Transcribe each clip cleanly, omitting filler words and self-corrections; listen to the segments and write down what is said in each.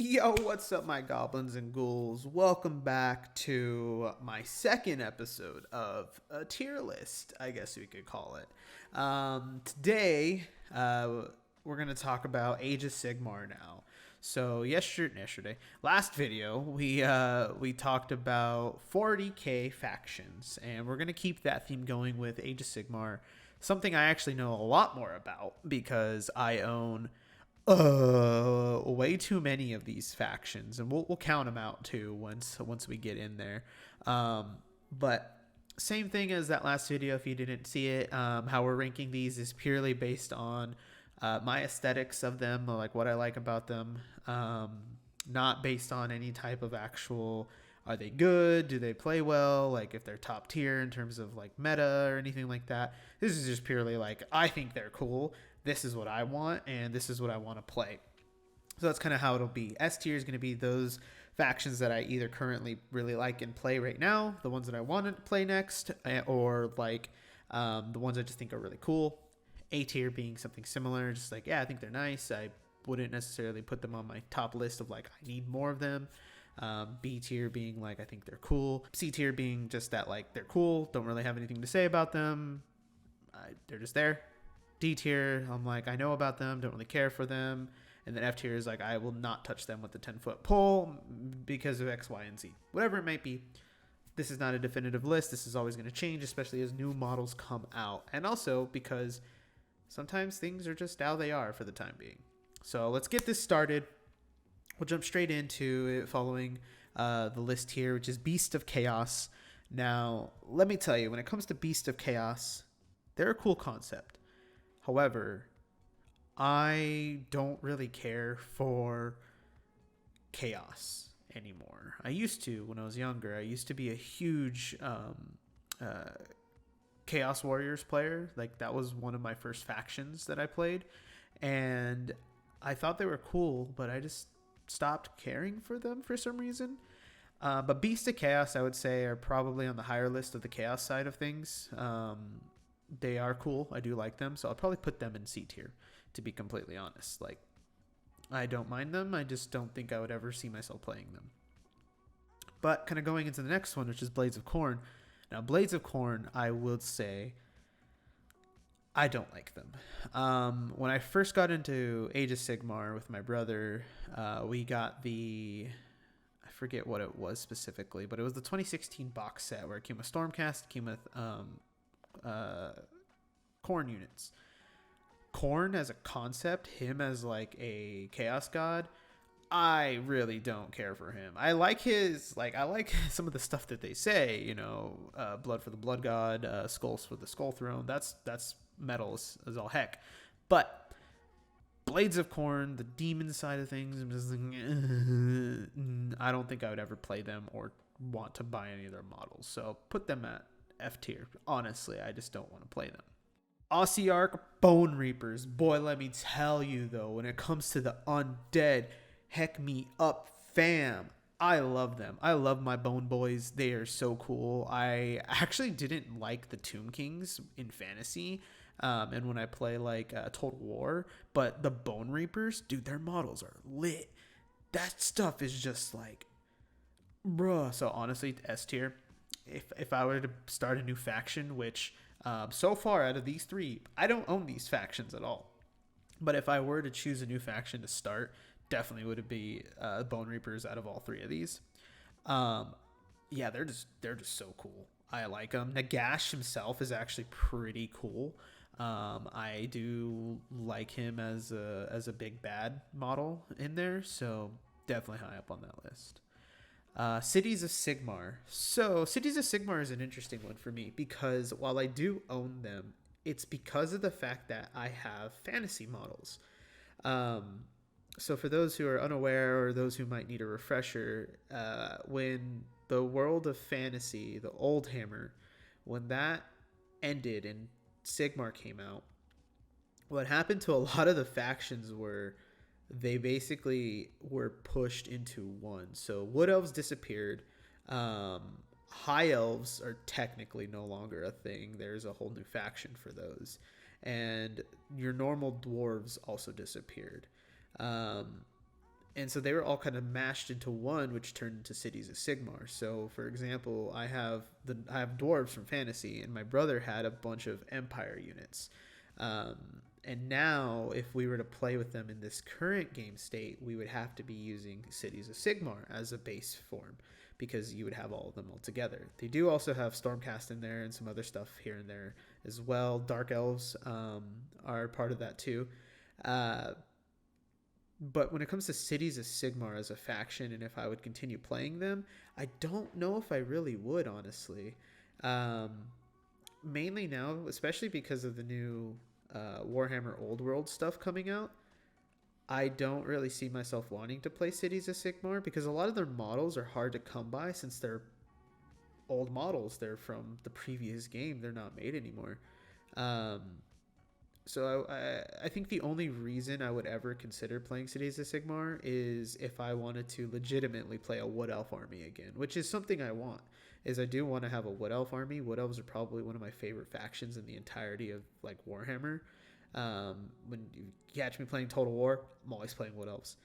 Yo, what's up, my goblins and ghouls? Welcome back to my second episode of a tier list, I guess we could call it. Today, we're going to talk about Age of Sigmar now. So last video, we talked about 40k factions, and we're going to keep that theme going with Age of Sigmar, something I actually know a lot more about because I own way too many of these factions, and we'll count them out too once we get in there. But same thing as that last video. If you didn't see it, how we're ranking these is purely based on my aesthetics of them, like what I like about them, not based on any type of actual, are they good, do they play well, like if they're top tier in terms of like meta or anything like that. This is just purely like, I think they're cool, this is what I want, and this is what I want to play. So that's kind of how it'll be. S tier is going to be those factions that I either currently really like and play right now, the ones that I want to play next, or like the ones I just think are really cool. A tier being something similar, just like, yeah, I think they're nice. I wouldn't necessarily put them on my top list of like, I need more of them. B tier being like, I think they're cool. C tier being just that, like, they're cool, don't really have anything to say about them. They're just there. D tier, I'm like, I know about them, don't really care for them. And then F tier is like, I will not touch them with the 10-foot pole because of X, Y, and Z. Whatever it might be. This is not a definitive list. This is always going to change, especially as new models come out. And also because sometimes things are just how they are for the time being. So let's get this started. We'll jump straight into it following the list here, which is Beast of Chaos. Now, let me tell you, when it comes to Beast of Chaos, they're a cool concept. However, I don't really care for chaos anymore. I used to when I was younger. I used to be a huge Chaos Warriors player. Like, that was one of my first factions that I played. And I thought they were cool, but I just stopped caring for them for some reason. But Beast of Chaos, I would say, are probably on the higher list of the Chaos side of things. They are cool. I do like them. So I'll probably put them in C tier, to be completely honest. Like, I don't mind them. I just don't think I would ever see myself playing them. But kind of going into the next one, which is Blades of Khorne. Now, Blades of Khorne, I would say, I don't like them. When I first got into Age of Sigmar with my brother, we got I forget what it was specifically, but it was the 2016 box set where it came with Stormcast, came with Khorne units. Khorne as a concept, him as like a chaos god, I really don't care for him. I like some of the stuff that they say, blood for the blood god, skulls for the skull throne. That's metal as all heck. But Blades of Khorne, the demon side of things, I'm just like, I don't think I would ever play them or want to buy any of their models. So put them at F tier. Honestly, I just don't want to play them. Ossiarch Bone Reapers. Boy, let me tell you though, when it comes to the undead, heck me up, fam. I love them. I love my Bone Boys. They are so cool. I actually didn't like the Tomb Kings in fantasy. And when I play like Total War, but the Bone Reapers, dude, their models are lit. That stuff is just like, bruh. So honestly, S tier. If I were to start a new faction, which so far out of these three, I don't own these factions at all. But if I were to choose a new faction to start, definitely would it be Bone Reapers out of all three of these. Yeah, they're just so cool. I like them. Nagash himself is actually pretty cool. I do like him as a big bad model in there, so definitely high up on that list. Cities of Sigmar. So Cities of Sigmar is an interesting one for me because while I do own them, it's because of the fact that I have fantasy models. So for those who are unaware or those who might need a refresher, when the world of fantasy, the old Hammer, when that ended and Sigmar came out, what happened to a lot of the factions were they basically were pushed into one. So Wood Elves disappeared. High Elves are technically no longer a thing. There's a whole new faction for those. And your normal Dwarves also disappeared. And so they were all kind of mashed into one, which turned into Cities of Sigmar. So, for example, I have dwarves from Fantasy, and my brother had a bunch of Empire units. And now, if we were to play with them in this current game state, we would have to be using Cities of Sigmar as a base form, because you would have all of them all together. They do also have Stormcast in there and some other stuff here and there as well. Dark Elves are part of that too. But when it comes to Cities of Sigmar as a faction, and if I would continue playing them, I don't know if I really would, honestly. Mainly now, especially because of the new Warhammer Old World stuff coming out, I don't really see myself wanting to play Cities of Sigmar, because a lot of their models are hard to come by since they're old models. They're from the previous game. They're not made anymore. So I think the only reason I would ever consider playing Cities of Sigmar is if I wanted to legitimately play a Wood Elf army again, which is something I want. Is I do want to have a Wood Elf army. Wood Elves are probably one of my favorite factions in the entirety of like Warhammer. When you catch me playing Total War, I'm always playing Wood Elves.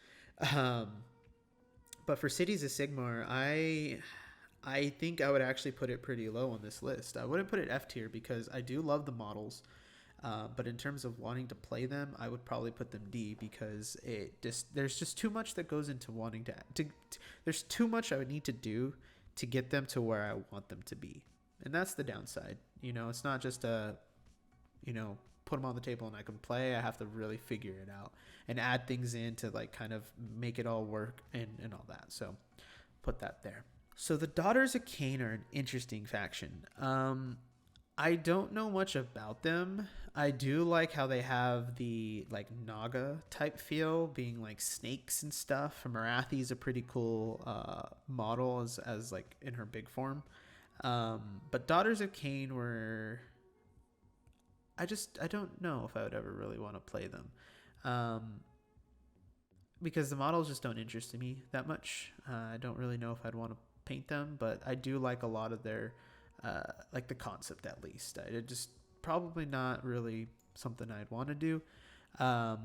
But for Cities of Sigmar, I think I would actually put it pretty low on this list. I wouldn't put it F tier because I do love the models. But in terms of wanting to play them, I would probably put them D, because there's just too much that goes into wanting to there's too much I would need to do to get them to where I want them to be. And that's the downside. It's not just put them on the table and I can play. I have to really figure it out and add things in to like kind of make it all work and all that. So put that there. So the Daughters of Khaine are an interesting faction. I don't know much about them. I do like how they have the like Naga type feel, being like snakes and stuff. Marathi is a pretty cool model as like in her big form. But Daughters of Khaine were... I don't know if I would ever really want to play them. Because the models just don't interest me that much. I don't really know if I'd want to paint them, but I do like a lot of their... like the concept, at least. It just probably not really something I'd want to do. I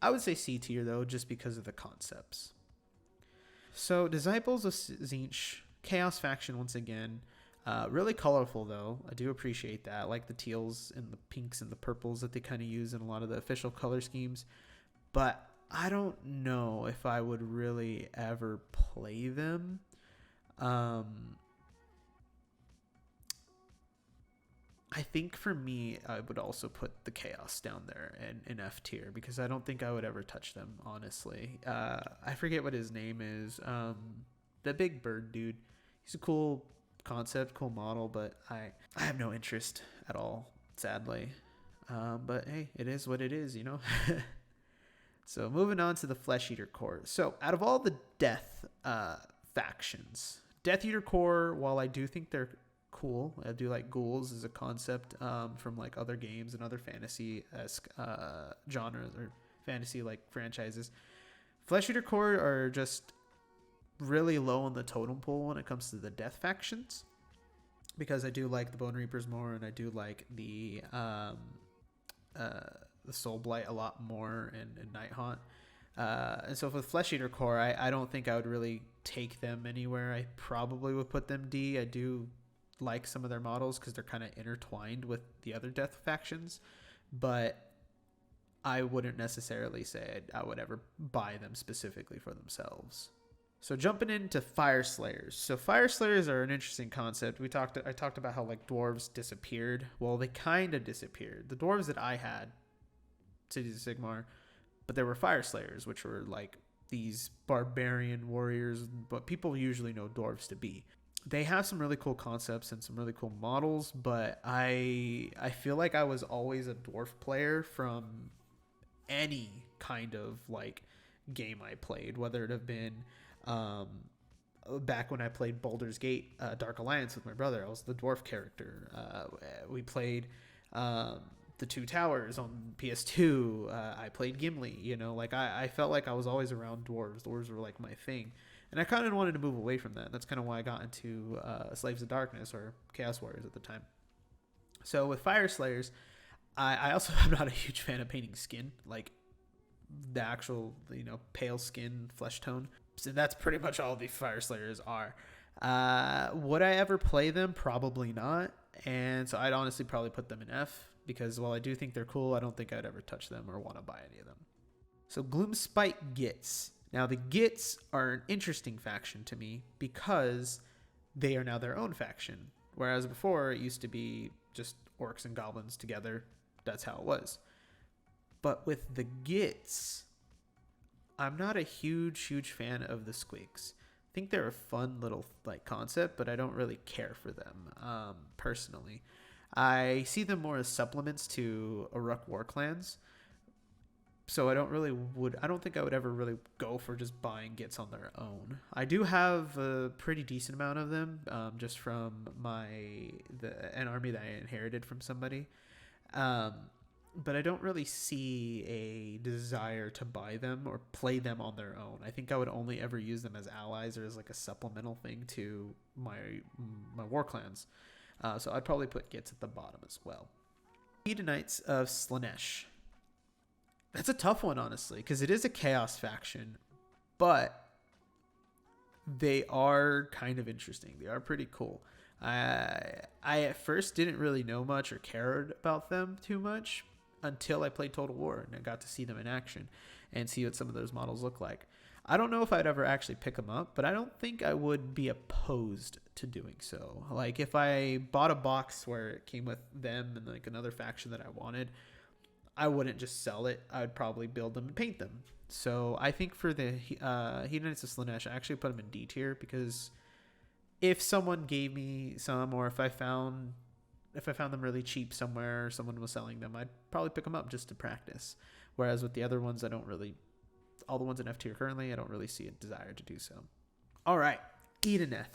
would say C tier though, just because of the concepts. So Disciples of Tzeentch, Chaos faction once again. Really colorful though. I do appreciate that. I like the teals and the pinks and the purples that they kind of use in a lot of the official color schemes. But I don't know if I would really ever play them. I think for me, I would also put the Chaos down there in F tier, because I don't think I would ever touch them, honestly. I forget what his name is. The big bird dude. He's a cool concept, cool model, but I have no interest at all, sadly. But hey, it is what it is, So moving on to the Flesh Eater Corps. So out of all the Death factions, Death Eater Corps, while I do think they're cool, I do like ghouls as a concept from like other games and other fantasy-esque genres or fantasy like franchises. Flesh Eater Corps are just really low on the totem pole when it comes to the Death factions, because I do like the Bone Reapers more, and I do like the Soul Blight a lot more, and Nighthaunt. And so for the Flesh Eater Corps, I don't think I would really take them anywhere. I probably would put them D. I do like some of their models because they're kind of intertwined with the other Death factions, but I wouldn't necessarily say I would ever buy them specifically for themselves. So jumping into Fire Slayers. So Fire Slayers are an interesting concept. I talked about how like dwarves disappeared. Well, they kind of disappeared. The dwarves that I had, Cities of Sigmar, but there were Fire Slayers, which were like these barbarian warriors, but people usually know dwarves to be. They have some really cool concepts and some really cool models, but I feel like I was always a dwarf player from any kind of like game I played, whether it have been back when I played Baldur's Gate Dark Alliance with my brother. I was the dwarf character. We played the Two Towers on PS2. I played Gimli. I felt like I was always around dwarves. Dwarves were like my thing. And I kind of wanted to move away from that. That's kind of why I got into Slaves of Darkness or Chaos Warriors at the time. So with Fire Slayers, I also am not a huge fan of painting skin. Like, the actual, pale skin, flesh tone. So that's pretty much all the Fire Slayers are. Would I ever play them? Probably not. And so I'd honestly probably put them in F, because while I do think they're cool, I don't think I'd ever touch them or want to buy any of them. So Gloomspite Gits. Now the Gits are an interesting faction to me because they are now their own faction. Whereas before it used to be just orcs and goblins together. That's how it was. But with the Gits, I'm not a huge fan of the Squeaks. I think they're a fun little concept, but I don't really care for them personally. I see them more as supplements to Ogor Warclans. So I don't think I would ever really go for just buying Gits on their own. I do have a pretty decent amount of them, just from an army that I inherited from somebody. But I don't really see a desire to buy them or play them on their own. I think I would only ever use them as allies or as a supplemental thing to my war clans. So I'd probably put Gits at the bottom as well. Idoneth of Slaanesh. That's a tough one, honestly, because it is a chaos faction, but they are kind of interesting. They are pretty cool. I at first didn't really know much or cared about them too much until I played Total War and I got to see them in action and see what some of those models look like. I don't know if I'd ever actually pick them up, but I don't think I would be opposed to doing so. Like if I bought a box where it came with them and another faction that I wanted, I wouldn't just sell it. I'd probably build them and paint them. So I think for the Idoneth of Slaanesh, I actually put them in D tier because if someone gave me some, or if I found them really cheap somewhere, or someone was selling them, I'd probably pick them up just to practice. Whereas with the other ones, all the ones in F tier currently, I don't really see a desire to do so. All right, Idoneth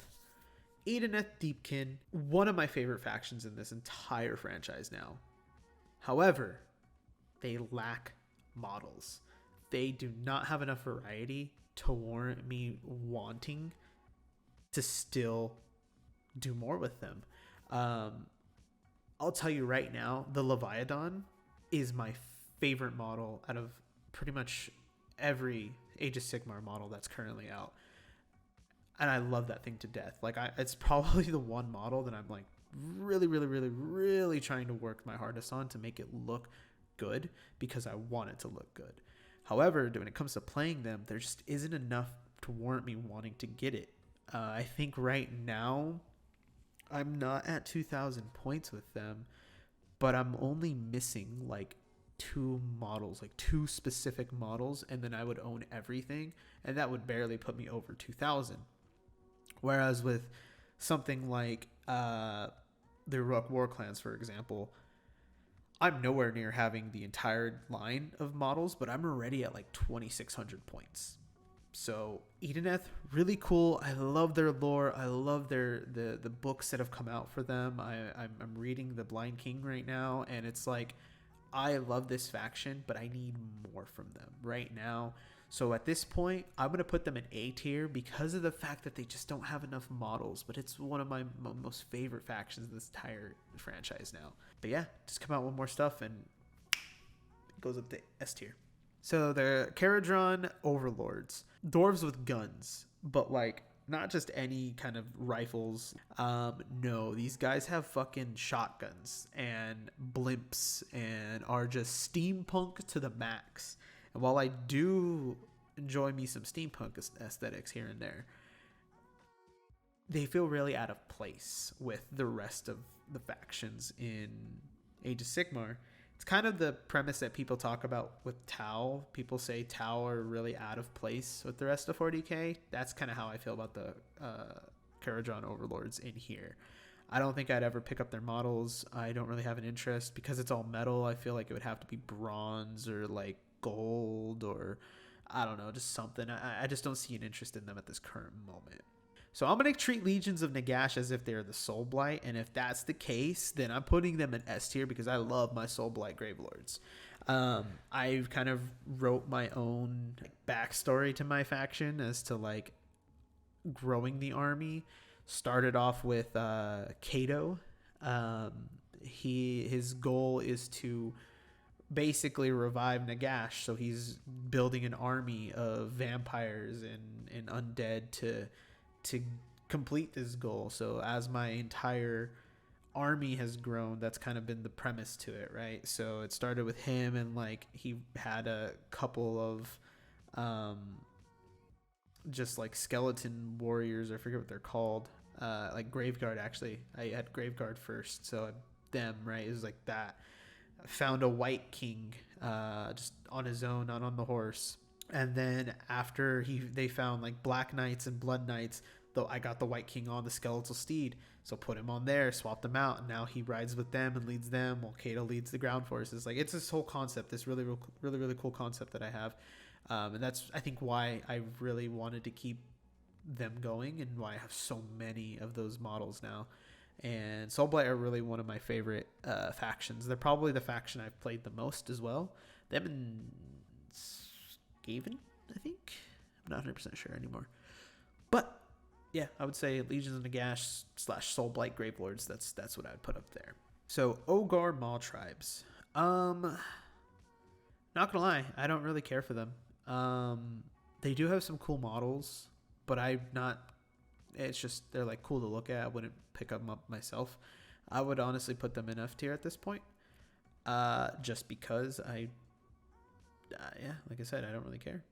Deepkin, one of my favorite factions in this entire franchise now. However, they lack models. They do not have enough variety to warrant me wanting to still do more with them. I'll tell you right now, the Leviathan is my favorite model out of pretty much every Age of Sigmar model that's currently out. And I love that thing to death. It's probably the one model that I'm really trying to work my hardest on to make it look good, because I want it to look good. However, when it comes to playing them, there just isn't enough to warrant me wanting to get it. I think right now I'm not at 2,000 points with them, but I'm only missing two models, two specific models, and then I would own everything, and that would barely put me over 2,000. Whereas with something like the Ogor Warclans, for example, I'm nowhere near having the entire line of models, but I'm already at 2,600 points. So Idoneth, really cool. I love their lore. I love the books that have come out for them. I'm reading The Blind King right now, and it's I love this faction, but I need more from them right now. So at this point, I'm going to put them in A tier because of the fact that they just don't have enough models. But it's one of my most favorite factions in this entire franchise now. But yeah, just come out with more stuff and it goes up to S tier. So the Caradron Overlords. Dwarves with guns, but not just any kind of rifles. No, these guys have fucking shotguns and blimps and are just steampunk to the max. And while I do enjoy me some steampunk aesthetics here and there, they feel really out of place with the rest of the factions in Age of Sigmar. It's kind of the premise that people talk about with Tau. People say Tau are really out of place with the rest of 40k. That's kind of how I feel about the Caradron Overlords in here. I don't think I'd ever pick up their models. I don't really have an interest because it's all metal. I feel like it would have to be bronze or gold or I don't know, just something. I just don't see an interest in them at this current moment. So I'm going to treat Legions of Nagash as if they're the Soul Blight, and if that's the case, then I'm putting them in S tier because I love my Soul Blight Gravelords. I've kind of wrote my own backstory to my faction as to growing the army. Started off with Kato. His goal is to basically revive Nagash. So he's building an army of vampires and undead to complete this goal. So as my entire army has grown, that's kind of been the premise to it, right? So it started with him, and like he had a couple of just like skeleton warriors, I forget what they're called, like Graveguard. Actually, I had Graveguard first, so them, right? It was like that. I found a White King just on his own, not on the horse. And then after they found like Black Knights and Blood Knights, though I got the White King on the skeletal steed, so put him on there, swapped them out, and now he rides with them and leads them while Kato leads the ground forces. Like, it's this whole concept, this really cool concept that I have, and that's, I think, why I really wanted to keep them going, and why I have so many of those models now. And Soulblight are really one of my favorite factions. They're probably the faction I've played the most as well. Them and Skaven, I think. I'm not 100% sure anymore. But yeah, I would say Legions of Nagash / Soulblight Gravelords. That's what I would put up there. So Ogor Maw tribes. Not gonna lie, I don't really care for them. They do have some cool models, but I'm not. It's just they're like cool to look at. I wouldn't pick them up myself. I would honestly put them in F tier at this point, just because yeah, like I said, I don't really care.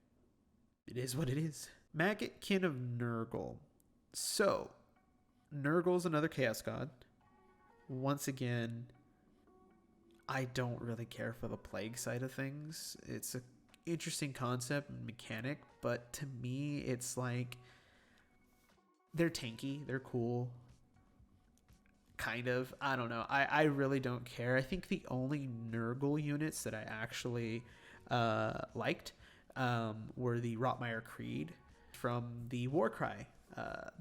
It is what it is. Maggotkin of Nurgle. So, Nurgle's another Chaos God. Once again, I don't really care for the plague side of things. It's an interesting concept and mechanic, but to me, it's like they're tanky, they're cool. Kind of. I don't know. I really don't care. I think the only Nurgle units that I actually liked were the Rotmire Creed from the Warcry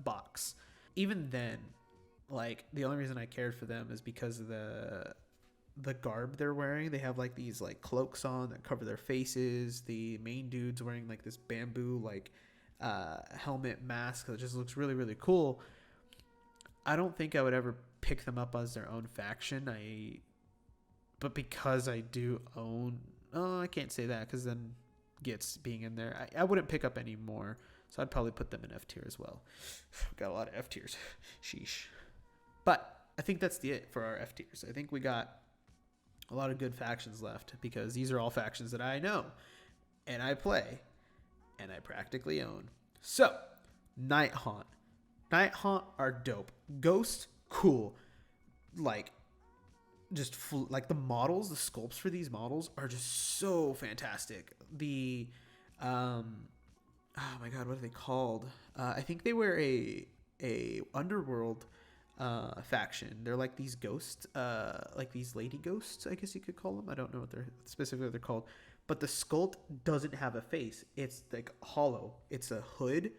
box. Even then, like, the only reason I cared for them is because of the garb they're wearing. They have like these like cloaks on that cover their faces. The main dude's wearing like this bamboo like helmet mask that just looks really cool. I don't think I would ever pick them up as their own faction. But because I do own, I can't say that because then Gits being in there, I wouldn't pick up any more. So I'd probably put them in F tier as well. Got a lot of F tiers. Sheesh. But I think that's it for our F tiers. I think we got a lot of good factions left because these are all factions that I know and I play and I practically own. So, Nighthaunt. Nighthaunt are dope. Ghost, cool. Like, just like the models, the sculpts for these models are just so fantastic. The oh my god, what are they called? I think they were a underworld faction. They're like these ghosts, like these lady ghosts, I guess you could call them. I don't know what they're called, but the sculpt doesn't have a face. It's like hollow. It's a hood,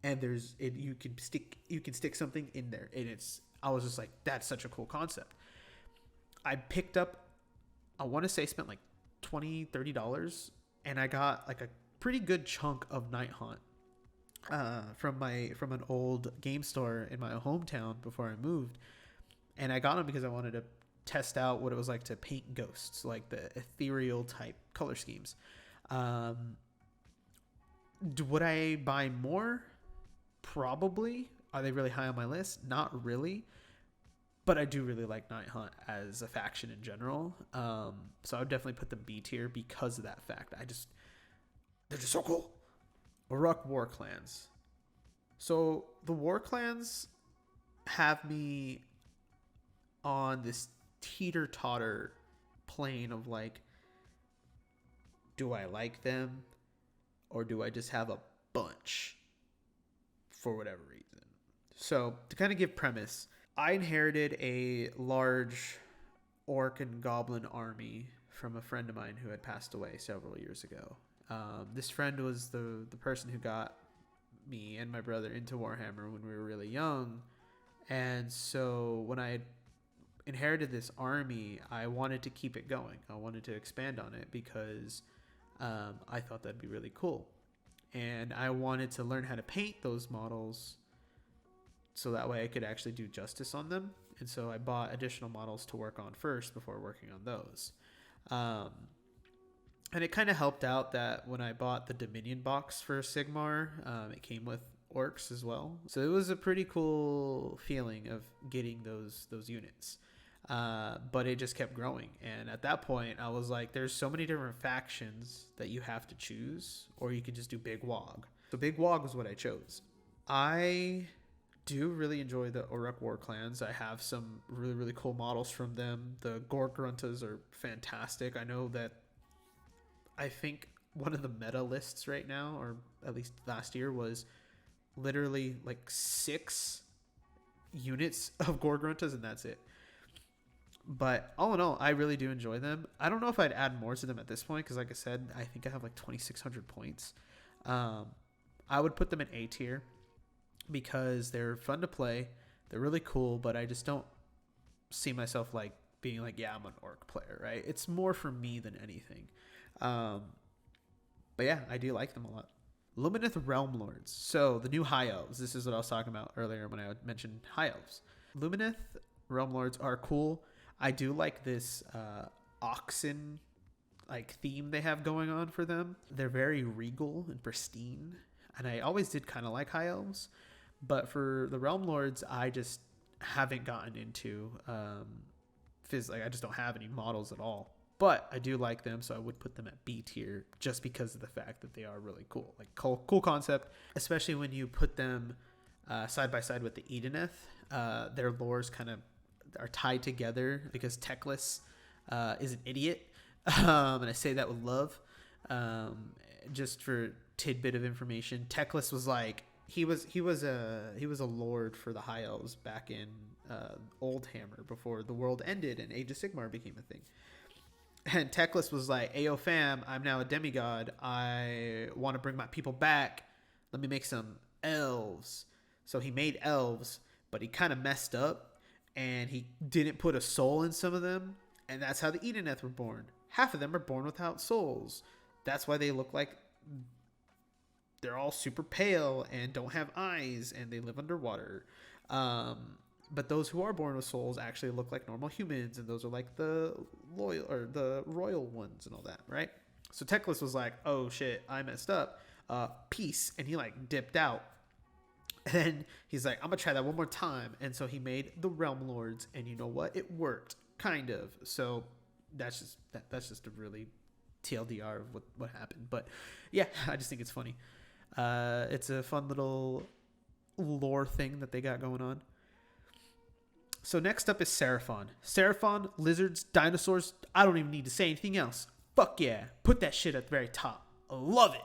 and you can stick something in there, and I was just like, that's such a cool concept. I picked up, I want to say I spent like $20-$30, and I got like a pretty good chunk of Nighthaunt from an old game store in my hometown before I moved, and I got them because I wanted to test out what it was like to paint ghosts, like the ethereal type color schemes. Would I buy more? Probably. Are they really high on my list? Not really. But I do really like Nighthaunt as a faction in general. So I would definitely put them B tier because of that fact. They're just so cool. Uruk Warclans. So the Warclans have me on this teeter-totter plane of like, do I like them or do I just have a bunch for whatever reason? So to kind of give premise, I inherited a large orc and goblin army from a friend of mine who had passed away several years ago. This friend was the person who got me and my brother into Warhammer when we were really young. And so when I inherited this army, I wanted to keep it going. I wanted to expand on it because I thought that'd be really cool. And I wanted to learn how to paint those models so that way I could actually do justice on them. And so I bought additional models to work on first before working on those. And it kind of helped out that when I bought the Dominion box for Sigmar, it came with orcs as well. So it was a pretty cool feeling of getting those units. But it just kept growing. And at that point, I was like, there's so many different factions that you have to choose, or you can just do Big Wog. So Big Wog was what I chose. I do really enjoy the Ogor and Warclans. I have some really, really cool models from them. The Gorgruntas are fantastic. I know that I think one of the meta lists right now, or at least last year, was literally like 6 units of Gorgruntas, and that's it. But all in all, I really do enjoy them. I don't know if I'd add more to them at this point because, like I said, I think I have like 2,600 points. I would put them in A tier because they're fun to play. They're really cool, but I just don't see myself like being like, yeah, I'm an orc player, right? It's more for me than anything. But yeah, I do like them a lot. Lumineth Realm-lords. So the new High Elves. This is what I was talking about earlier when I mentioned High Elves. Lumineth Realm-lords are cool. I do like this oxen like theme they have going on for them. They're very regal and pristine, and I always did kind of like High Elves. But for the Realm Lords, I just haven't gotten into like I just don't have any models at all. But I do like them, so I would put them at B tier just because of the fact that they are really cool. Like cool concept, especially when you put them side by side with the Idoneth. Their lores kind of are tied together because Teclis is an idiot, and I say that with love. Just for tidbit of information, Teclis was like he was a lord for the High Elves back in Old Hammer before the world ended and Age of Sigmar became a thing. And Teclis was like, "Ayo fam, I'm now a demigod. I want to bring my people back. Let me make some elves." So he made elves, but he kind of messed up. And he didn't put a soul in some of them. And that's how the Idoneth were born. Half of them are born without souls. That's why they look like they're all super pale and don't have eyes and they live underwater. But those who are born with souls actually look like normal humans. And those are like the loyal or the royal ones and all that, right? So Teclis was like, oh shit, I messed up. Peace. And he like dipped out. And then he's like, I'm going to try that one more time. And so he made the Realm Lords. And you know what? It worked. Kind of. So that's just a really TLDR of what happened. But yeah, I just think it's funny. It's a fun little lore thing that they got going on. So next up is Seraphon. Seraphon, lizards, dinosaurs. I don't even need to say anything else. Fuck yeah. Put that shit at the very top. I love it.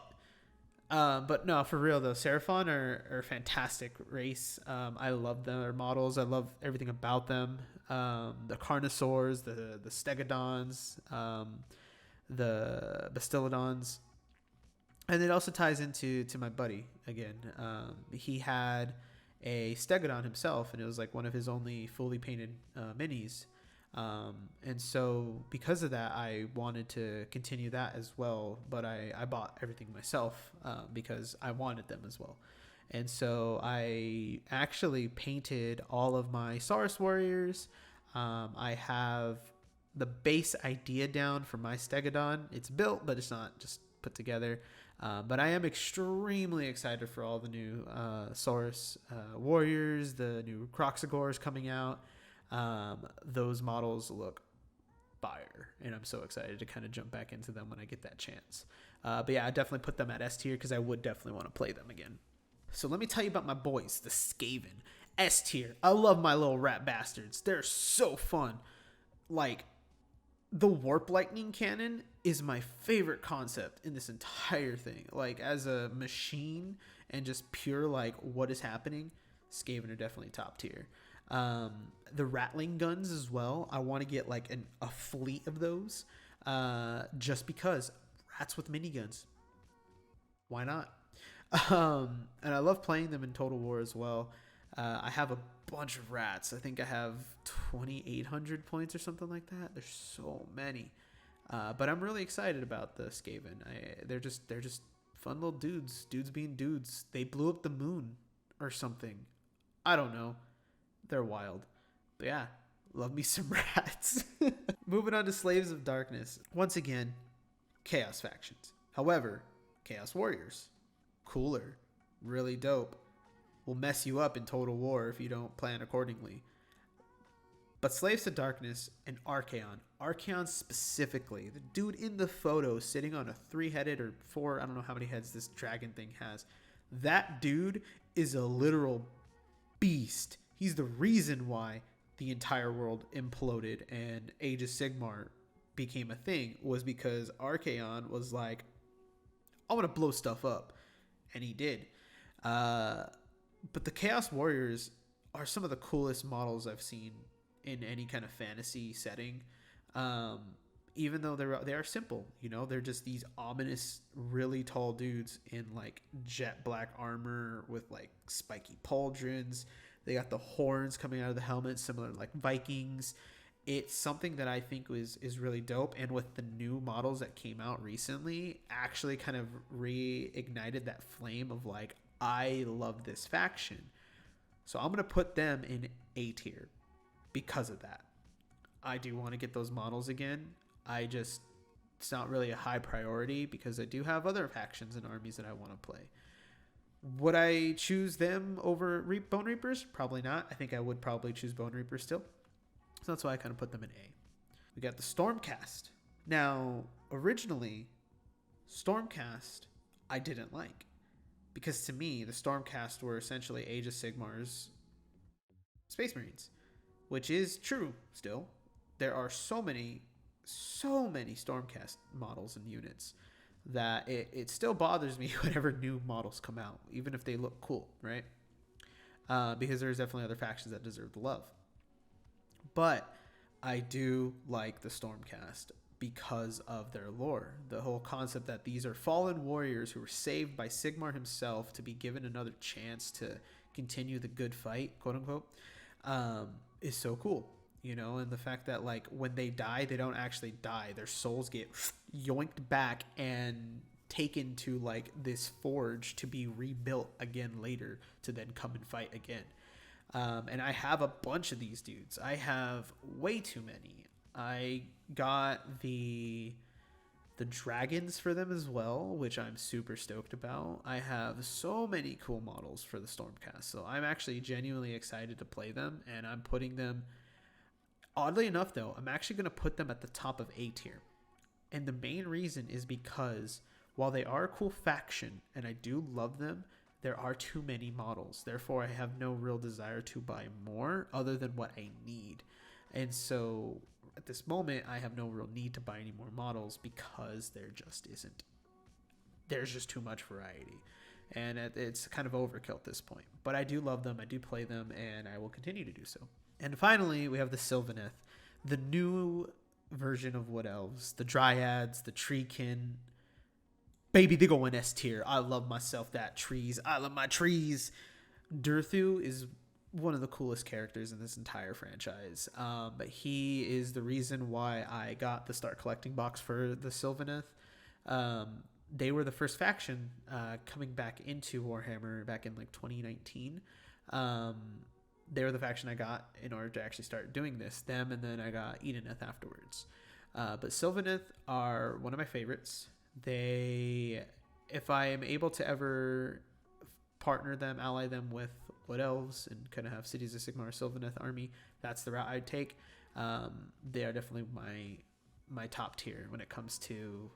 But no, for real though, Seraphon are a fantastic race. I love their models. I love everything about them. The Carnosaurs, the Stegodons, the Bastiladons. And it also ties into my buddy again. He had a Stegodon himself, and it was like one of his only fully painted minis. And so because of that, I wanted to continue that as well, but I bought everything myself because I wanted them as well. And so I actually painted all of my Saurus warriors. I have the base idea down for my Stegodon. It's built, but it's not just put together. But I am extremely excited for all the new Saurus warriors, the new Croxagors coming out. Those models look fire, and I'm so excited to kind of jump back into them when I get that chance. But yeah, I definitely put them at S tier because I would definitely want to play them again. So let me tell you about my boys, the Skaven. S tier. I love my little rat bastards. They're so fun. Like, the Warp Lightning Cannon is my favorite concept in this entire thing. Like, as a machine and just pure, like, what is happening, Skaven are definitely top tier. The Rattling Guns as well. I want to get, like, a fleet of those. Just because rats with miniguns. Why not? And I love playing them in Total War as well. I have a bunch of rats. I think I have 2,800 points or something like that. There's so many. But I'm really excited about the Skaven. They're just fun little dudes. Dudes being dudes. They blew up the moon or something. I don't know. They're wild. But yeah, love me some rats. Moving on to Slaves of Darkness. Once again, Chaos factions. However, Chaos Warriors, cooler, really dope, will mess you up in Total War if you don't plan accordingly. But Slaves to Darkness and Archaon. Archaon specifically, the dude in the photo sitting on a 3-headed or 4, I don't know how many heads this dragon thing has. That dude is a literal beast. He's the reason why the entire world imploded and Age of Sigmar became a thing, was because Archaon was like, I want to blow stuff up. And he did. But the Chaos Warriors are some of the coolest models I've seen in any kind of fantasy setting. Even though they are simple, you know, they're just these ominous, really tall dudes in like jet black armor with like spiky pauldrons. They got the horns coming out of the helmet, similar to like Vikings. It's something that I think is really dope. And with the new models that came out recently, actually kind of reignited that flame of like, I love this faction. So I'm going to put them in A tier because of that. I do want to get those models again. It's not really a high priority because I do have other factions and armies that I want to play. Would I choose them over Bone Reapers? Probably not. I think I would probably choose Bone Reapers still. So that's why I kind of put them in A. We got the Stormcast. Now, originally, Stormcast I didn't like. Because to me, the Stormcast were essentially Age of Sigmar's Space Marines. Which is true still. There are so many Stormcast models and units that it still bothers me whenever new models come out, even if they look cool, right? Because there's definitely other factions that deserve the love. But I do like the Stormcast because of their lore. The whole concept that these are fallen warriors who were saved by Sigmar himself to be given another chance to continue the good fight, quote unquote, is so cool. You know, and the fact that like when they die, they don't actually die. Their souls get yoinked back and taken to like this forge to be rebuilt again later to then come and fight again. And I have a bunch of these dudes. I have way too many. I got the dragons for them as well, which I'm super stoked about. I have so many cool models for the Stormcast. So I'm actually genuinely excited to play them, and I'm putting them, oddly enough though, I'm actually going to put them at the top of A tier. And the main reason is because while they are a cool faction and I do love them, there are too many models. Therefore, I have no real desire to buy more other than what I need. And so at this moment, I have no real need to buy any more models because there just isn't. There's just too much variety. And it's kind of overkill at this point. But I do love them, I do play them, and I will continue to do so. And finally, we have the Sylvaneth, the new version of Wood Elves, the Dryads, the Treekin. Baby, they go in S tier. I love myself that trees. I love my trees. Durthu is one of the coolest characters in this entire franchise. But he is the reason why I got the Start Collecting box for the Sylvaneth. They were the first faction coming back into Warhammer back in like 2019. They were the faction I got in order to actually start doing this. Them, and then I got Idoneth afterwards. But Sylvaneth are one of my favorites. If I am able to ever partner them, ally them with Wood Elves, and kind of have Cities of Sigmar Sylvaneth army, that's the route I'd take. They are definitely my top tier when it comes to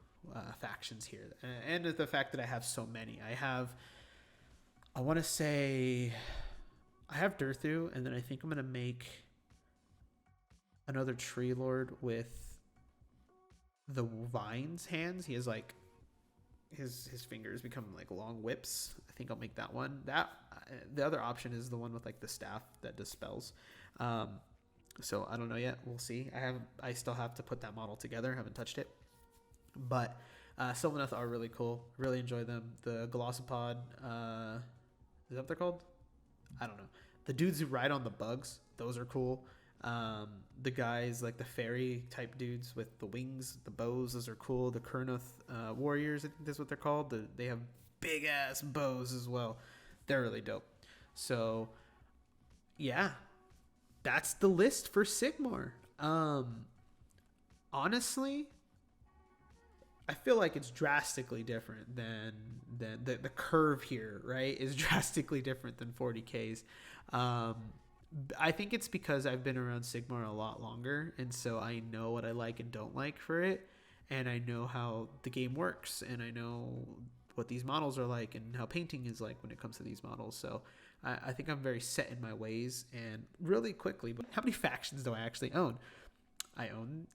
factions here, and the fact that I have so many. I want to say I have Durthu, and then I think I'm gonna make another Tree Lord with the vines hands. He has like his fingers become like long whips. I think I'll make that one. The other option is the one with like the staff that does spells. So I don't know yet. We'll see. I still have to put that model together. I haven't touched it. But Sylvaneth are really cool. Really enjoy them. The Glossopod, is that what they're called? I don't know. The dudes who ride on the bugs, those are cool. The guys like the fairy type dudes with the wings, the bows, those are cool. The Kurnoth warriors, I think that's what they're called. They have big ass bows as well. They're really dope. So yeah, that's the list for Sigmar. Honestly, I feel like it's drastically different than the curve here, right? Is drastically different than 40Ks. I think it's because I've been around Sigmar a lot longer, and so I know what I like and don't like for it, and I know how the game works, and I know what these models are like and how painting is like when it comes to these models. So I think I'm very set in my ways. And really quickly, but how many factions do I actually own? I own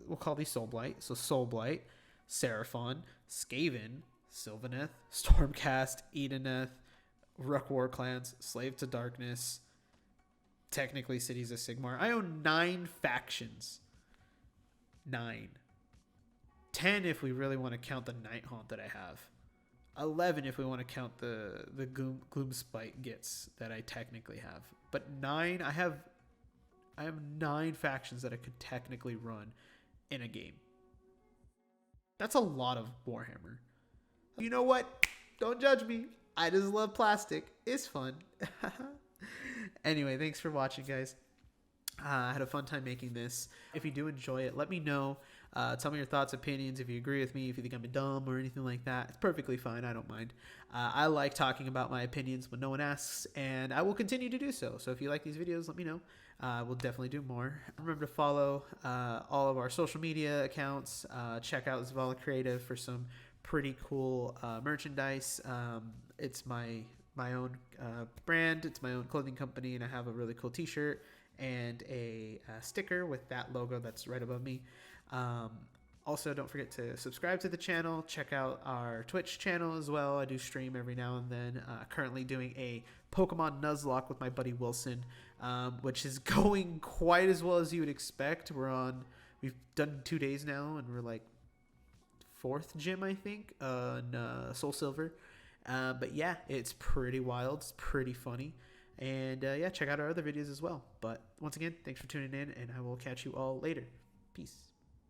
we'll call these Soulblight. So Soulblight, Seraphon, Skaven, Sylvaneth, Stormcast, Idoneth, Warclans, Slave to Darkness, technically Cities of Sigmar. I own 9 factions. 9. 10 if we really want to count the Nighthaunt that I have. 11 if we want to count the Gloomspite Gits that I technically have. But 9, I have 9 factions that I could technically run in a game. That's a lot of Warhammer. You know what? Don't judge me. I just love plastic. It's fun. Anyway, thanks for watching, guys. I had a fun time making this. If you do enjoy it, let me know. Tell me your thoughts, opinions, if you agree with me, if you think I'm dumb or anything like that. It's perfectly fine. I don't mind. I like talking about my opinions when no one asks, and I will continue to do so. So if you like these videos, let me know. We'll definitely do more. Remember to follow all of our social media accounts. Check out Zavala Creative for some pretty cool merchandise. It's my own brand. It's my own clothing company, and I have a really cool t-shirt and a sticker with that logo that's right above me. Also, don't forget to subscribe to the channel. Check out our Twitch channel as well. I do stream every now and then. Currently doing a Pokemon Nuzlocke with my buddy Wilson, which is going quite as well as you would expect. We've done 2 days now, and we're like 4th gym, I think, on Soul Silver. But yeah, it's pretty wild. It's pretty funny. And yeah, check out our other videos as well. But once again, thanks for tuning in, and I will catch you all later. Peace.